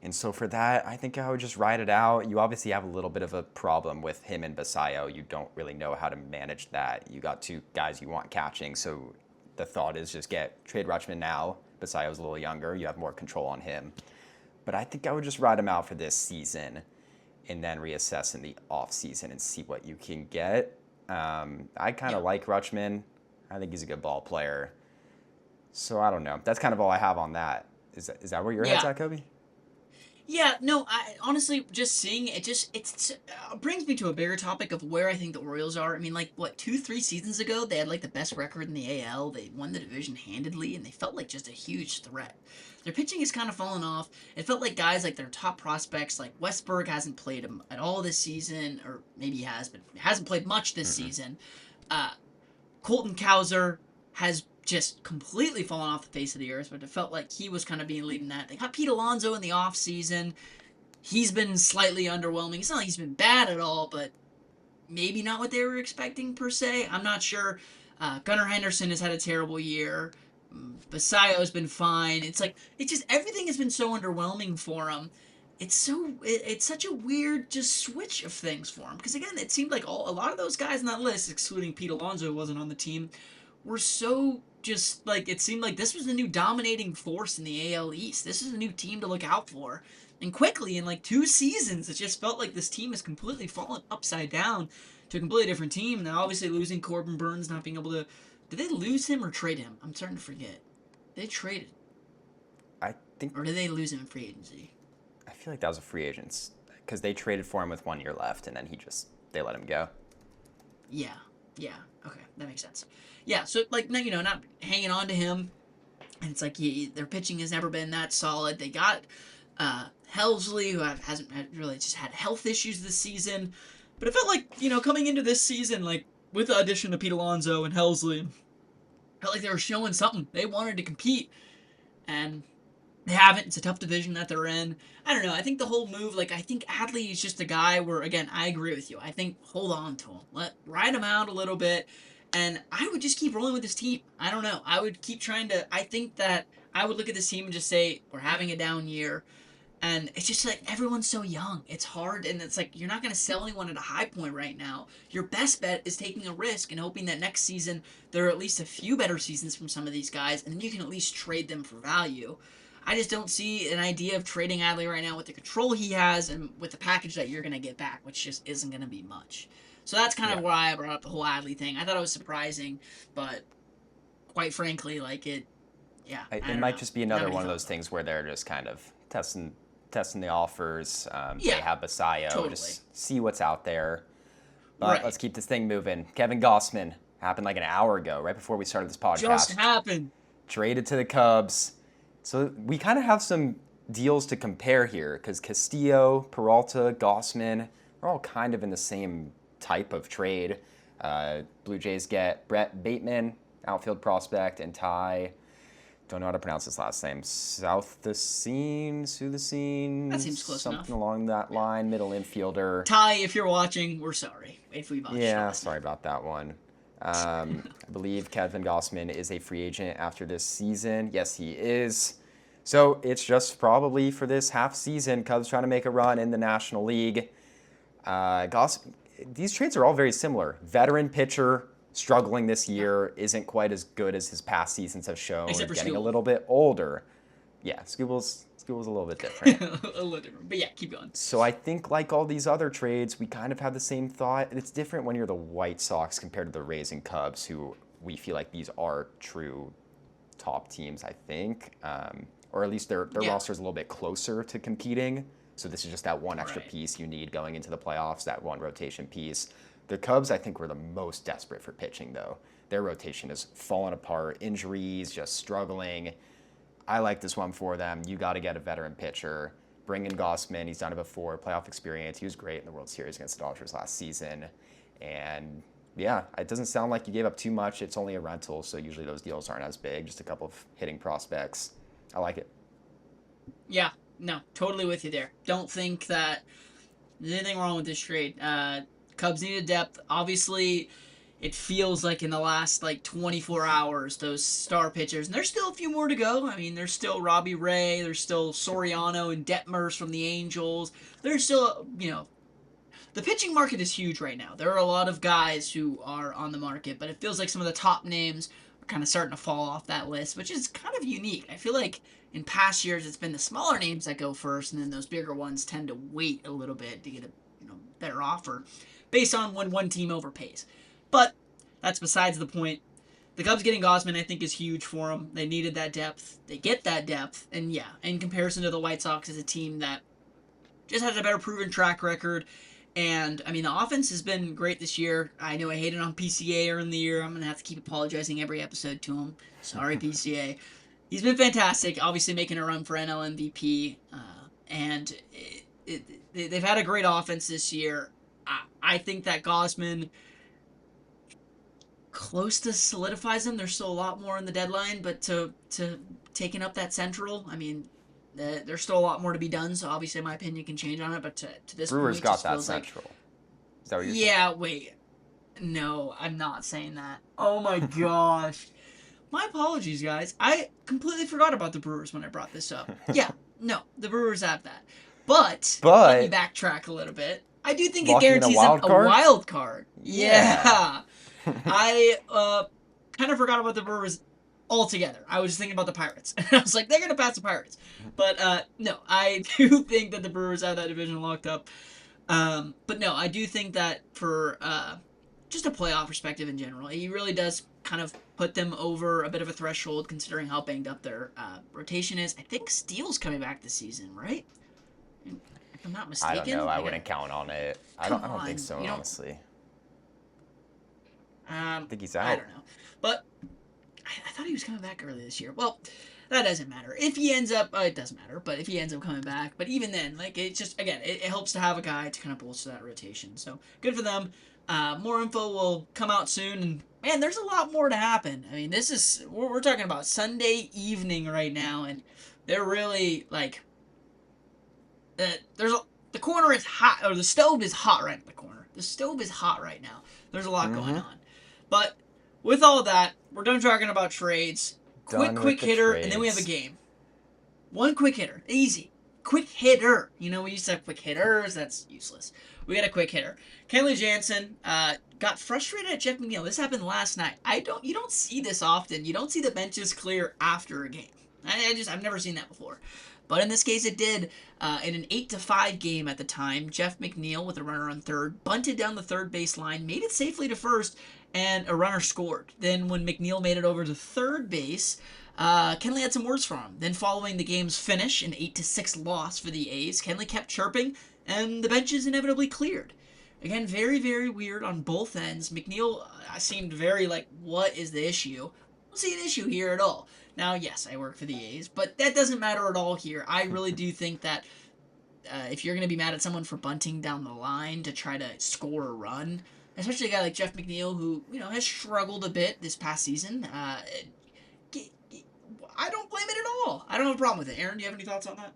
And so for that, I think I would just ride it out. You obviously have a little bit of a problem with him and Basayo. You don't really know how to manage that. You got two guys you want catching, so the thought is just trade Rutschman now. Basayo's a little younger. You have more control on him. But I think I would just ride him out for this season and then reassess in the offseason and see what you can get. I kind of like Rutschman. I think he's a good ball player. So I don't know. That's kind of all I have on that. Is that where your head's at, Kobe? Yeah, no, I honestly, just seeing it, it brings me to a bigger topic of where I think the Orioles are. I mean, like, 2-3 seasons ago, they had, like, the best record in the AL. They won the division handedly, and they felt like just a huge threat. Their pitching has kind of fallen off. It felt like guys, like, their top prospects, like, Westberg hasn't played him at all this season, or maybe he has, but hasn't played much this season. Colton Cowser has just completely fallen off the face of the earth, but it felt like he was kind of being leading that. They got Pete Alonso in the offseason. He's been slightly underwhelming. It's not like he's been bad at all, but maybe not what they were expecting per se. I'm not sure. Gunnar Henderson has had a terrible year. Basayo's been fine. It's just everything has been so underwhelming for him. It's such a weird just switch of things for him. Because again, it seemed like a lot of those guys on that list, excluding Pete Alonso, who wasn't on the team, were so just like, it seemed like this was the new dominating force in the AL East. This is a new team to look out for. And quickly, in like 2 seasons, it just felt like this team has completely fallen upside down to a completely different team. Now, obviously, losing Corbin Burns, not being able to... Did they lose him or trade him? I'm starting to forget. They traded. I think... Or did they lose him in free agency? I feel like that was a free agent because they traded for him with 1 year left, and then they let him go. Yeah. Okay, that makes sense. Yeah, so, like, not hanging on to him. And it's like their pitching has never been that solid. They got Helsley, who hasn't really just had health issues this season. But it felt like, coming into this season, like, with the addition of Pete Alonso and Helsley, felt like they were showing something. They wanted to compete. And they haven't. It's a tough division that they're in. I don't know. I think the whole move, I think Adley is just a guy where, again, I agree with you. I think hold on to him. Ride him out a little bit. And I would just keep rolling with this team. I don't know. I would keep trying to... I think that I would look at this team and just say, we're having a down year. And it's just like, everyone's so young. It's hard, and it's like, you're not going to sell anyone at a high point right now. Your best bet is taking a risk and hoping that next season there are at least a few better seasons from some of these guys, and then you can at least trade them for value. I just don't see an idea of trading Adley right now with the control he has and with the package that you're going to get back, which just isn't going to be much. So that's kind of why I brought up the whole Adley thing. I thought it was surprising, but quite frankly, it might just be another one of those things where they're just kind of testing the offers. They have Basayo, just see what's out there. But let's keep this thing moving. Kevin Gossman happened like an hour ago, right before we started this podcast. Just happened. Traded to the Cubs. So we kind of have some deals to compare here because Castillo, Peralta, Gossman are all kind of in the same type of trade. Blue Jays get Brett Bateman, outfield prospect, and Ty, don't know how to pronounce his last name, Sudacine? That seems close something enough. along that line, middle infielder. Ty, if you're watching, we're sorry if we botched Yeah, sorry about that one. I believe Kevin Gossman is a free agent after this season. Yes, he is. So it's just probably for this half season, Cubs trying to make a run in the National League. These trades are all very similar. Veteran pitcher, struggling this year, isn't quite as good as his past seasons have shown. Except for Getting Skubal. a little bit older. Yeah, Skubal's a little bit different. A little different. But yeah, keep going. So I think like all these other trades, we kind of have the same thought. It's different when you're the White Sox compared to the Rays and Cubs, who we feel like these are true top teams, I think. Or at least their roster is a little bit closer to competing. So this is just that one extra piece you need going into the playoffs, that one rotation piece. The Cubs, I think, were the most desperate for pitching, though. Their rotation is falling apart, injuries, just struggling. I like this one for them. You got to get a veteran pitcher. Bring in Gossman. He's done it before. Playoff experience. He was great in the World Series against the Dodgers last season. And yeah, it doesn't sound like you gave up too much. It's only a rental, so usually those deals aren't as big. Just a couple of hitting prospects. I like it. Yeah, no, totally with you there. Don't think that there's anything wrong with this trade. Cubs needed depth. Obviously, it feels like in the last 24 hours, those star pitchers, and there's still a few more to go. I mean, there's still Robbie Ray, there's still Soriano and Detmers from the Angels. There's still, the pitching market is huge right now. There are a lot of guys who are on the market, but it feels like some of the top names are kind of starting to fall off that list, which is kind of unique. I feel like in past years, it's been the smaller names that go first, and then those bigger ones tend to wait a little bit to get a better offer based on when one team overpays. But that's besides the point. The Cubs getting Gausman, I think, is huge for them. They needed that depth. They get that depth. And yeah, in comparison to the White Sox, is a team that just has a better proven track record. And, I mean, the offense has been great this year. I know I hated on PCA early in the year. I'm going to have to keep apologizing every episode to him. Sorry, PCA. He's been fantastic, obviously making a run for NL MVP. And they've had a great offense this year. I think that Gausman close to solidifies them. There's still a lot more in the deadline, but to taking up that Central, I mean, there's still a lot more to be done, so obviously my opinion can change on it, but to this Brewers point, got that Central. Is that what you're saying? Yeah, wait. No, I'm not saying that. Oh my gosh. My apologies, guys. I completely forgot about the Brewers when I brought this up. Yeah, no, the Brewers have that. But let me backtrack a little bit. I do think it guarantees them a wild card. Yeah. I kind of forgot about the Brewers altogether. I was just thinking about the Pirates. I was like, they're going to pass the Pirates. But no, I do think that the Brewers have that division locked up. But no, I do think that for just a playoff perspective in general, he really does kind of put them over a bit of a threshold considering how banged up their rotation is. I think Steele's coming back this season, right? If I'm not mistaken. I don't know. I wouldn't count on it. I don't think so, honestly. I think he's out. I don't know. But I thought he was coming back early this year. Well, that doesn't matter. If he ends up, it doesn't matter, but if he ends up coming back, but even then, it's just, again, it helps to have a guy to kind of bolster that rotation. So, good for them. More info will come out soon, and man, there's a lot more to happen. I mean, we're talking about Sunday evening right now, and they're really, the corner is hot, or the stove is hot right in the corner. The stove is hot right now. There's a lot going on. But with all that, we're done talking about trades. Quick hitter, and then we have a game. One quick hitter. Easy. Quick hitter. We used to have quick hitters. That's useless. We got a quick hitter. Kenley Jansen got frustrated at Jeff McNeil. This happened last night. You don't see this often. You don't see the benches clear after a game. I've never seen that before. But in this case, it did. In an 8-5 game at the time, Jeff McNeil, with a runner on third, bunted down the third base line, made it safely to first, and a runner scored. Then when McNeil made it over to third base, Kenley had some words for him. Then following the game's finish, an 8-6 loss for the A's, Kenley kept chirping, and the benches inevitably cleared. Again, very, very weird on both ends. McNeil seemed very what is the issue? I don't see an issue here at all. Now, yes, I work for the A's, but that doesn't matter at all here. I really do think that if you're going to be mad at someone for bunting down the line to try to score a run, especially a guy like Jeff McNeil who, has struggled a bit this past season, I don't blame it at all. I don't have a problem with it. Aaron, do you have any thoughts on that?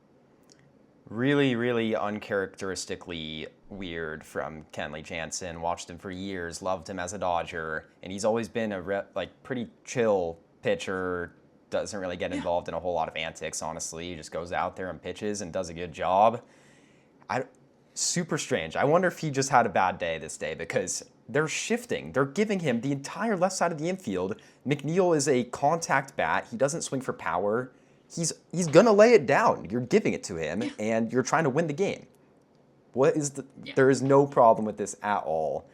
Really, really uncharacteristically weird from Kenley Jansen. Watched him for years, loved him as a Dodger, and he's always been a pretty chill pitcher. Doesn't really get involved in a whole lot of antics, honestly. He just goes out there and pitches and does a good job. Super strange. I wonder if he just had a bad day this day because they're shifting. They're giving him the entire left side of the infield. McNeil is a contact bat. He doesn't swing for power. he's gonna lay it down. You're giving it to him, and you're trying to win the game. There is no problem with this at all.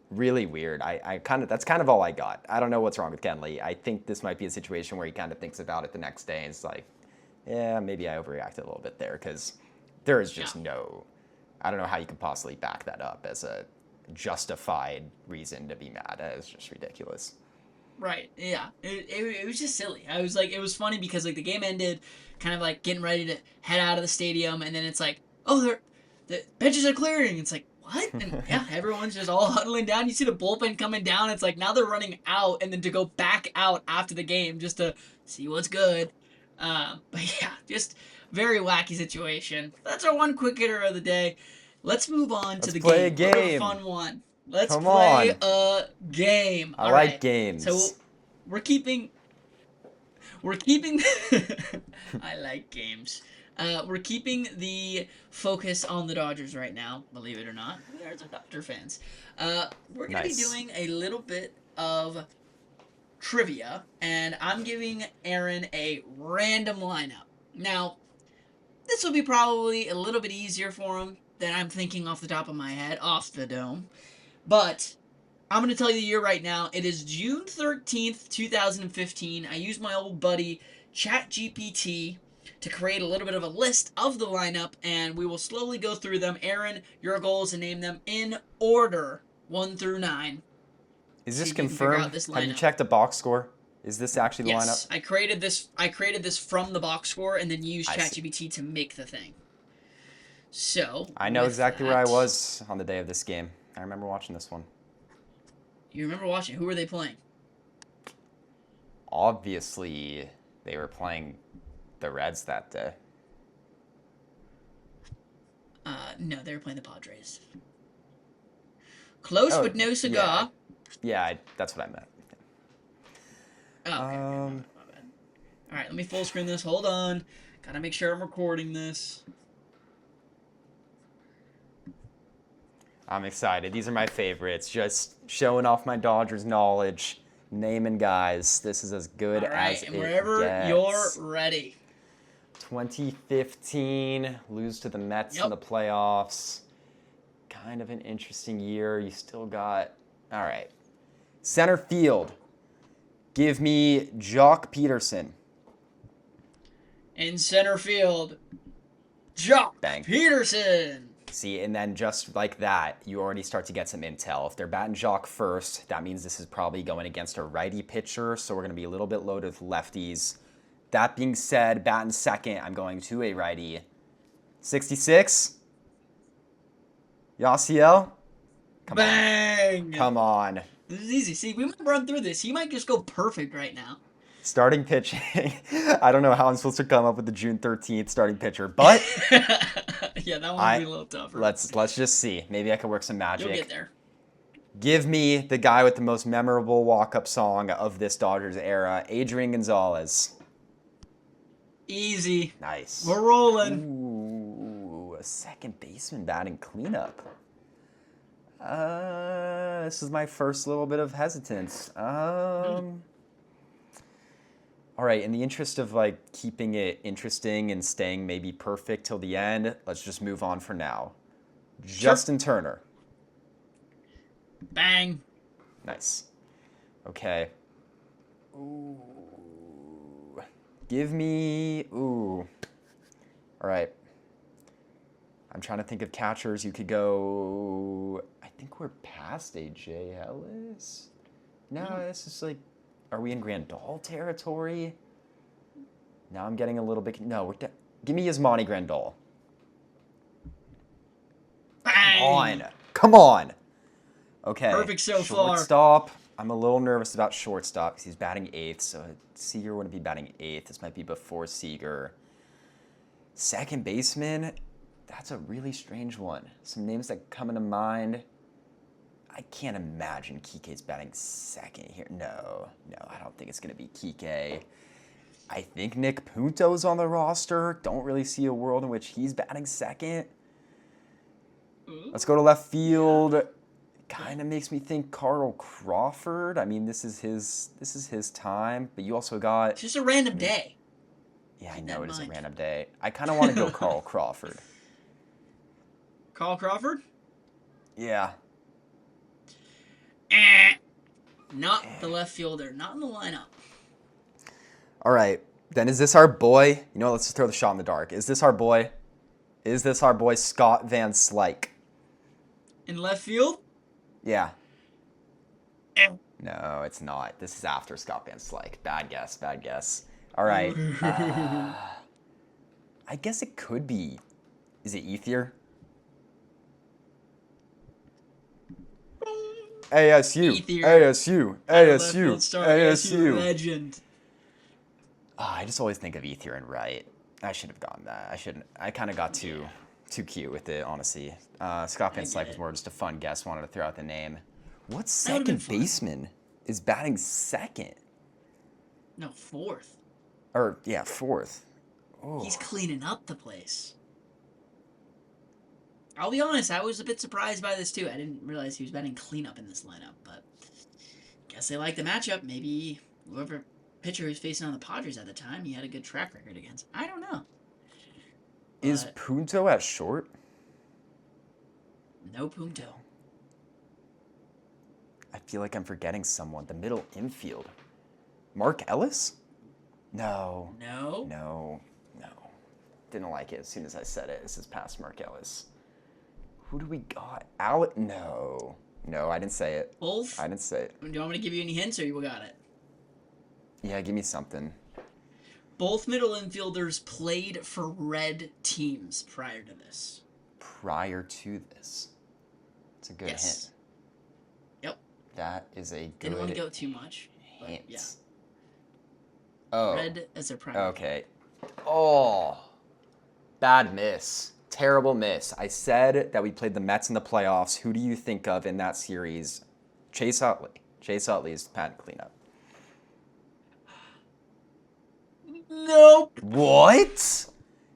Really weird. That's kind of all I got. I don't know what's wrong with Kenley. I think this might be a situation where he kind of thinks about it the next day and it's like, yeah, maybe I overreacted a little bit there, because there is just I don't know how you could possibly back that up as a justified reason to be mad. It's just ridiculous. Right, yeah. It was just silly. I was like, it was funny because like the game ended, kind of like getting ready to head out of the stadium, and then it's like, oh, the benches are clearing. It's like, what? And yeah, everyone's just all huddling down. You see the bullpen coming down. It's like now they're running out, and then to go back out after the game just to see what's good. But yeah, just very wacky situation. That's our one quick hitter of the day. Let's move on to the game. Play a game. A little fun one. Let's play a game. I like games. So we're keeping. I like games. We're keeping the focus on the Dodgers right now, believe it or not. We are some Dodger fans. We're going to be doing a little bit of trivia, and I'm giving Aaron a random lineup. Now, this will be probably a little bit easier for him than I'm thinking off the top of my head, off the dome. But I'm going to tell you the year right now. It is June 13th, 2015. I used my old buddy ChatGPT to create a little bit of a list of the lineup, and we will slowly go through them. Aaron, your goal is to name them in order, 1 through 9. Is this confirmed? Have you checked the box score? Is this actually the lineup? Yes, I created this from the box score and then used ChatGPT to make the thing. So I know exactly where I was on the day of this game. I remember watching this one. You remember watching? Who were they playing? Obviously, they were playing the Reds that day. No, they were playing the Padres. Close, but no cigar. Yeah, that's what I meant. Oh, okay. My bad. All right, let me full screen this. Hold on. Gotta make sure I'm recording this. I'm excited. These are my favorites. Just showing off my Dodgers knowledge, naming guys. This is as good as it gets. Wherever you're ready. 2015, lose to the Mets in the playoffs. Kind of an interesting year. You still got... All right. Center field. Give me Jock Peterson. In center field, Jock Peterson. See, and then just like that, you already start to get some intel. If they're batting Jock first, that means this is probably going against a righty pitcher, so we're going to be a little bit loaded with lefties. That being said, batting second, I'm going to a righty. 66. Yasiel. Bang! Come on. This is easy. See, we might run through this. He might just go perfect right now. Starting pitching. I don't know how I'm supposed to come up with the June 13th starting pitcher, but yeah, that one would be a little tougher. Let's just see. Maybe I can work some magic. You'll get there. Give me the guy with the most memorable walk-up song of this Dodgers era, Adrian Gonzalez. Easy. Nice. We're rolling. Ooh, a second baseman batting cleanup. This is my first little bit of hesitance. All right, in the interest of like keeping it interesting and staying maybe perfect till the end, let's just move on for now. Justin Turner. Bang. Nice. Okay. Ooh. Give me... Ooh. All right. I'm trying to think of catchers. You could go... I think we're past A.J. Ellis. No, this is like... Are we in Grandal territory? Now I'm getting a little bit... No, give me Yasmani Grandal. Bang. Come on. Okay. Perfect so far. Shortstop. I'm a little nervous about shortstop because he's batting 8th, so Seager wouldn't be batting 8th. This might be before Seager. Second baseman, that's a really strange one. Some names that come into mind. I can't imagine Kike's batting second here. No, I don't think it's going to be Kike. I think Nick Punto's on the roster. Don't really see a world in which he's batting second. Let's go to left field. Kind of makes me think Carl Crawford. I mean, this is his time, but you also got... It's just a random day. Yeah, I Keep know that it is a in mind. random day. I kind of want to go Carl Crawford. Carl Crawford? Yeah. Not the left fielder. Not in the lineup. All right. Then is this our boy? You know what? Let's just throw the shot in the dark. Is this our boy? Is this our boy Scott Van Slyke? In left field? Yeah. No, it's not. This is after Scott Van Slyke. Bad guess. Bad guess. All right. I guess it could be. Is it Ethier? ASU. Ethier. ASU. Left ASU. field star, ASU. legend. I just always think of Ethier and Wright. I should have gotten that. I shouldn't. I kind of got too cute with it, honestly. Scott Van Slyke was more just a fun guess. Wanted to throw out the name. What would've been second fun. baseman is batting second? No, fourth. Or, yeah, fourth. Oh. He's cleaning up the place. I'll be honest, I was a bit surprised by this too. I didn't realize he was batting cleanup in this lineup, but guess they like the matchup. Maybe whoever pitcher he was facing on the Padres at the time, he had a good track record against. I don't know. Is But Punto at short? no Punto. I feel like I'm forgetting someone. The middle infield. Mark Ellis? No. No. No. No. Didn't like it as soon as I said it. This is past Mark Ellis. Who do we got? Alec? No. No, I didn't say it. Both? I didn't say it. Do you want me to give you any hints or you got it? Yeah, give me something. Both middle infielders played for red teams prior to this. Prior to this. It's a good Yes. hint. Yep. That is a good Didn't want to go too much. But hint. yeah. Oh. Red as their primary. Okay. Oh. Bad miss. Terrible miss. I said that we played the Mets in the playoffs. Who do you think of in that series? Chase Utley. Chase Utley's patent cleanup. Nope. What?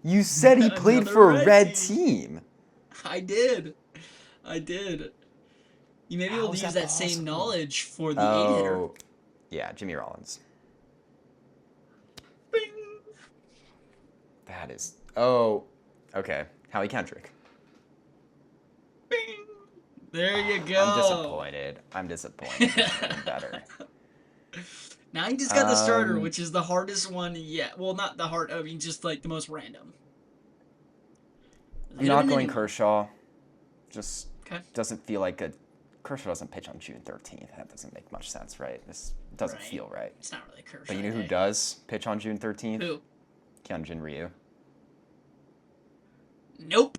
You said he played Another for a red red team. I did. You may be able How to is use that that same possible? knowledge for the 8-hitter. Oh. Yeah, Jimmy Rollins. Bing. That is... Oh. Okay. Howie Kendrick. Bing. There you go. I'm disappointed. This should have been better. Now you just got the starter, which is the hardest one yet. Well, not the hard. I mean, just like the most random. I'm not going Kershaw. Just Okay. doesn't feel like Kershaw doesn't pitch on June 13th. That doesn't make much sense, right? This doesn't Right. feel right. It's not really Kershaw. But you know who Day. does pitch on June 13th? Who? Hyunjin Ryu. Nope.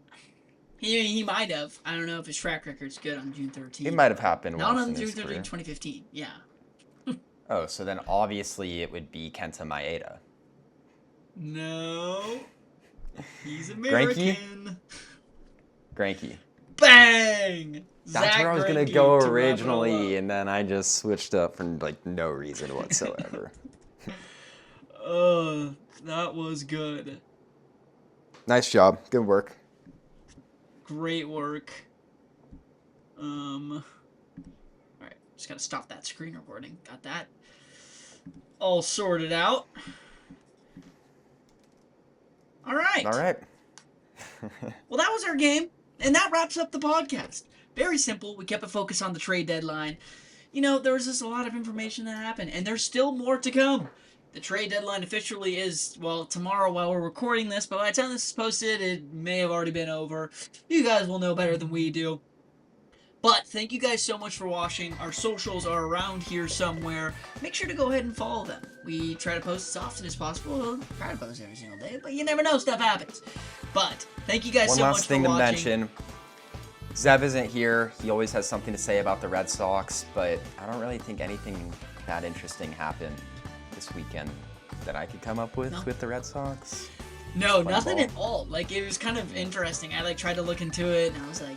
He might have. I don't know if his track record's good on June 13th. It might have happened Not once on in June his 13th, career. 2015. Yeah. Oh, so then obviously it would be Kenta Maeda. No. He's Greinke? American. Greinke. Bang! That's Zach where I was gonna Greinke go to wrap it all originally, up. and then I just switched up for like no reason whatsoever. That was good. Nice job. Good work. Great work. Alright, just gotta stop that screen recording. Got that all sorted out. Alright. All right. Well, that was our game, and that wraps up the podcast. Very simple. We kept a focus on the trade deadline. You know, there was just a lot of information that happened, and there's still more to come. The trade deadline officially is, well, tomorrow while we're recording this, but by the time this is posted, it may have already been over. You guys will know better than we do. But thank you guys so much for watching. Our socials are around here somewhere. Make sure to go ahead and follow them. We try to post as often as possible. We'll try to post every single day, but you never know, stuff happens. But thank you guys One so much last for thing to watching. mention. Zev isn't here. He always has something to say about the Red Sox, but I don't really think anything that interesting happened this weekend that I could come up with the Red Sox. No, Fun nothing ball. at all. Like, it was kind of interesting. I tried to look into it, and I was like,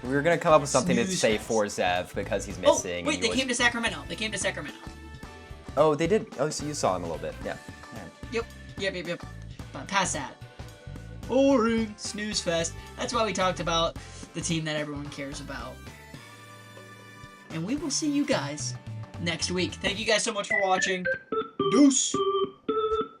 We were gonna come up with something to Snooze say fest. for Zev because he's oh, missing. wait, and they he came to Sacramento. Oh, they did. Oh, so you saw him a little bit. Yeah. Yep. But past that. Boring. Snooze fest. That's why we talked about the team that everyone cares about. And we will see you guys next week. Thank you guys so much for watching. Deuce.